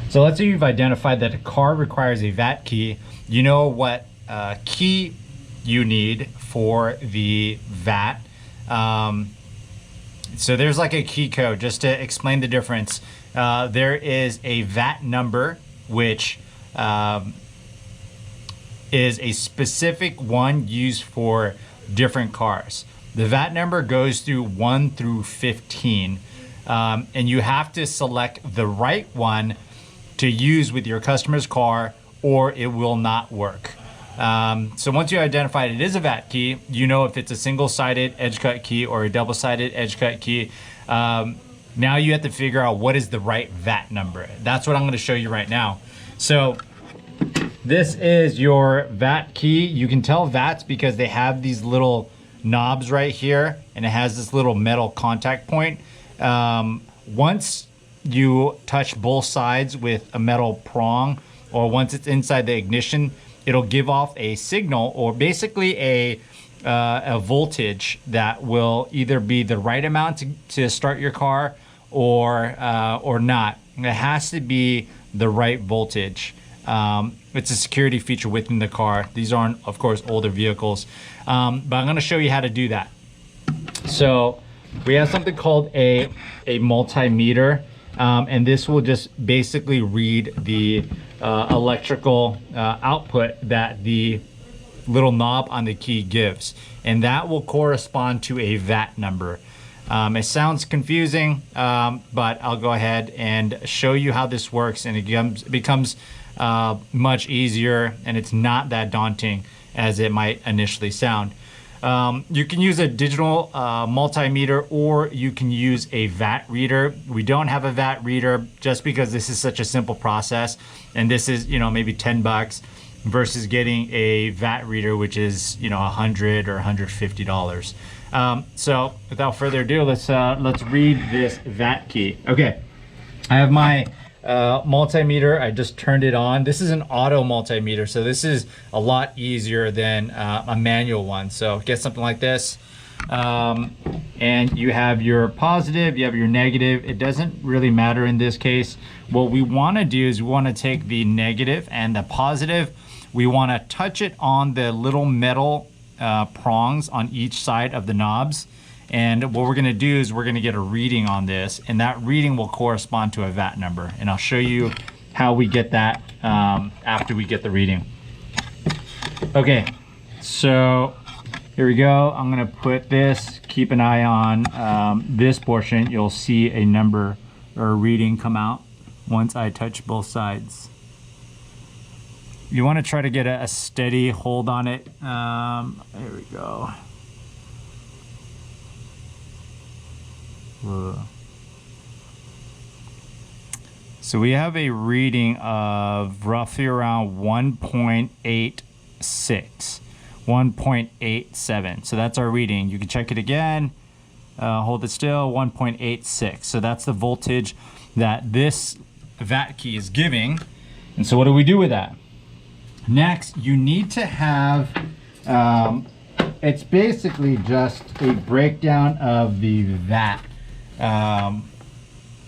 So let's say you've identified that a car requires a VAT key. You know what key you need for the VAT. So there's like a key code. Just to explain the difference, there is a VAT number, which is a specific one used for different cars. The VAT number goes through 1 through 15, and you have to select the right one to use with your customer's car, or it will not work. So once you identify it is a VAT key, you know if it's a single-sided edge cut key or a double-sided edge cut key. Now you have to figure out what is the right VAT number. That's what I'm going to show you right now. So this is your VAT key. You can tell VATs because they have these little knobs right here, and it has this little metal contact point. Once you touch both sides with a metal prong, or once it's inside the ignition, it'll give off a signal, or basically a voltage that will either be the right amount to start your car or not. It has to be the right voltage. It's a security feature within the car. These aren't, of course, older vehicles, but I'm going to show you how to do that. So we have something called a multimeter, and this will just basically read the electrical output that the little knob on the key gives, and that will correspond to a VAT number. It sounds confusing, but I'll go ahead and show you how this works, and it becomes much easier, and it's not that daunting as it might initially sound. You can use a digital multimeter, or you can use a VAT reader. We don't have a VAT reader just because this is such a simple process, and this is, you know, maybe 10 bucks versus getting a VAT reader, which is, you know, $100 or $150. So without further ado, let's read this VAT key. Okay, I have my multimeter. I just turned it on. This is an auto multimeter, so this is a lot easier than a manual one. So get something like this, and you have your positive, you have your negative. It doesn't really matter in this case. What we want to do is we want to take the negative and the positive. We want to touch it on the little metal prongs on each side of the knobs. And what we're going to do is we're going to get a reading on this, and that reading will correspond to a VAT number. And I'll show you how we get that after we get the reading. Okay, so here we go. I'm going to put this, keep an eye on this portion. You'll see a number or a reading come out once I touch both sides. You want to try to get a steady hold on it. There we go. So we have a reading of roughly around 1.86, 1.87. So that's our reading. You can check it again. Hold it still, 1.86. So that's the voltage that this VAT key is giving. And so what do we do with that? Next, you need to have, it's basically just a breakdown of the VAT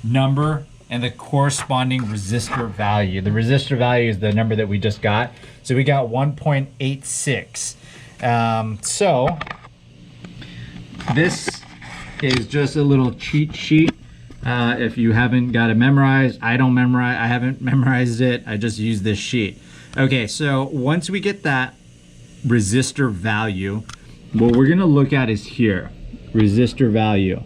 number and the corresponding resistor value. The resistor value is the number that we just got. So we got 1.86. So this is just a little cheat sheet. If you haven't got it memorized, I haven't memorized it. I just use this sheet. Okay, so once we get that resistor value, what we're gonna look at is here, resistor value.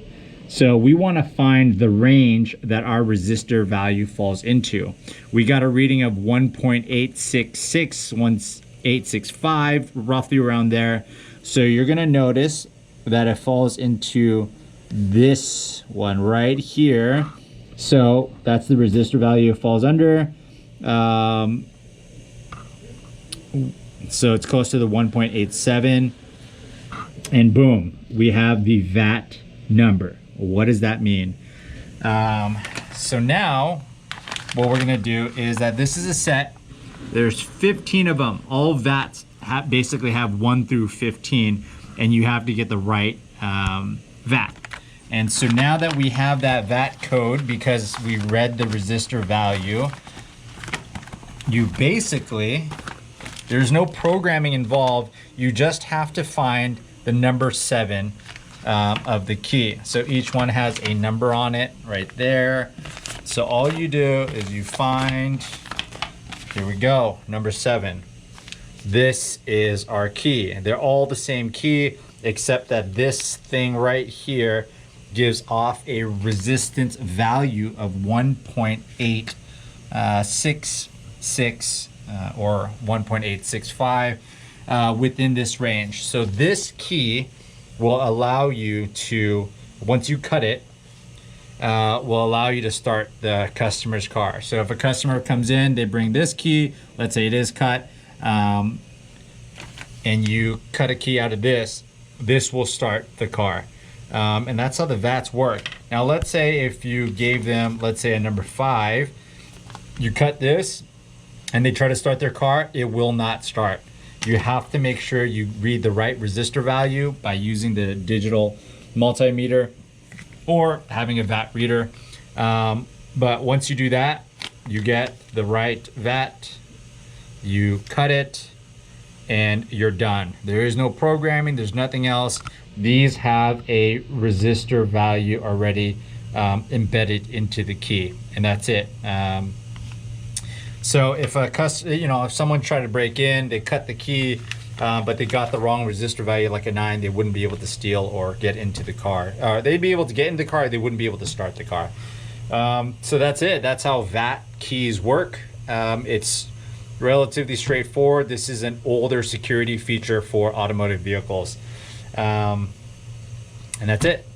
So we want to find the range that our resistor value falls into. We got a reading of 1.866, 1.865, roughly around there. So you're gonna notice that it falls into this one right here. So that's the resistor value it falls under. So it's close to the 1.87, and boom, we have the VAT number. What does that mean? So now what we're gonna do is that this is a set. There's 15 of them. All VATs basically have 1 through 15, and you have to get the right VAT. And so now that we have that VAT code, because we read the resistor value, you basically, there's no programming involved. You just have to find the number 7 of the key. So each one has a number on it right there. So all you do is you find, here we go, number 7. This is our key. They're all the same key, except that this thing right here gives off a resistance value of 1.866 or 1.865 within this range. So this key will allow you to, once you cut it, will allow you to start the customer's car. So if a customer comes in, they bring this key, let's say it is cut, and you cut a key out of this will start the car. And that's how the VATs work. Now let's say if you gave them, let's say a number 5, you cut this and they try to start their car, it will not start. You have to make sure you read the right resistor value by using the digital multimeter or having a VAT reader. But once you do that, you get the right VAT, you cut it, and you're done. There is no programming, there's nothing else. These have a resistor value already embedded into the key, and that's it. So if a if someone tried to break in, they cut the key, but they got the wrong resistor value, like a 9, they wouldn't be able to steal or get into the car. They'd be able to get into the car, they wouldn't be able to start the car. So that's it. That's how VAT keys work. It's relatively straightforward. This is an older security feature for automotive vehicles. And that's it.